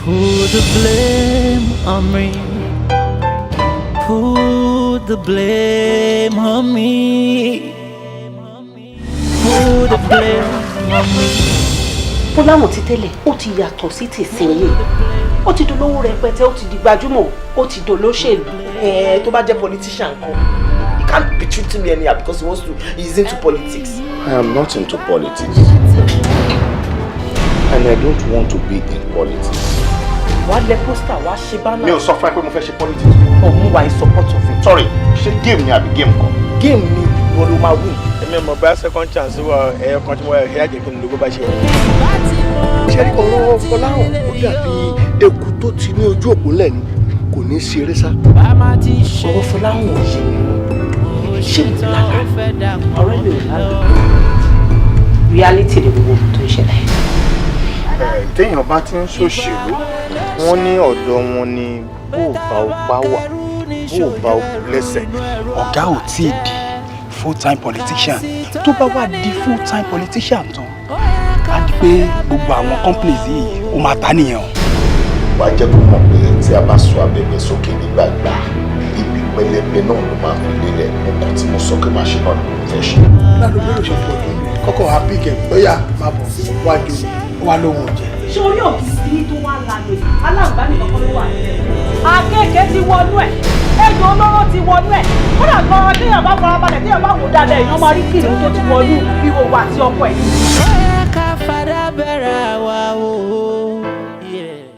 Put the blame on me. Put the blame on me. Put the blame on me. Fọláhàn ti tẹ́lẹ̀, ó ti yàtọ̀ sí ti sẹ́yìn. Ó ti dolówó rẹpẹtẹ, ó ti di gbajúmọ̀, ó ti dolóṣèlú. Tó bá jẹ́ politician kan. He can't be treating me anyhow because he's into politics. I am not into politics. And I don't want to be in politics. Wàá lẹ pósítà, wàá ṣe bánà. Mi ò sọ fún ẹ pé mo fẹ́ ṣe politics. Ọ̀hún wa in support of it. Sorry, ṣé game ni àbí game kan? Game ni ìwọ ló máa win. Èmi mọ̀ bá second chance wọ ẹ̀yọ kan tí mo ẹ̀ jẹ́ kí n lóko bá ṣe. Ṣé ọ̀rọ̀ Fọláhàn ó dàbí eku tó ti ní ojú òpó lẹ́ni kò ní ṣeré sá? Ọ̀rọ̀ Fọláhàn ò ṣe ṣé ìlànà ọ̀rẹ́ mi ò lálọ́. Reality ni gbogbo ohun tó ń ṣẹlẹ̀. Téèyàn bá ti ń ṣòṣèlú, wọ́n ní ọ̀dọ̀ wọn ni bó bá o bá wà, bó bá o lẹ́sẹ̀. Ọ̀gá ò tí ì di full-time politician. Tó bá wà di full-time politician tán, á di pé gbogbo àwọn companies yìí ó máa ta nìyẹn o. Wàá jẹ́ kó mọ̀ pé tí a bá sọ abẹ́bẹ́ sókè nígbàgbà, ibi pẹlẹbẹ náà ló máa fi lélẹ̀. Nǹkan tí mo sọ pé máa ṣe náà ni mo fẹ́ ṣe. Ládùúgbò ló ṣe fún ọdún mi. Kọ́kọ́ happy game lọ́yà máa bọ̀ wájú wá lóhùn jẹ. Ṣé orí òkìsí tó wá lálẹ́ yìí? Aláǹgbá nìkan kọ́ ló wà nílẹ̀. Akéèké ti wọnú ẹ̀. Ejò olóró ti wọnú ẹ̀. Kódà gan-an téèyàn bá farabalẹ̀ téèyàn bá wò dáadáa èèyàn máa rí kìnìún tó ti wọnú ìwòwò àti ọkọ ẹ̀. Ó yẹ ká fara bẹ̀rẹ̀ wa o.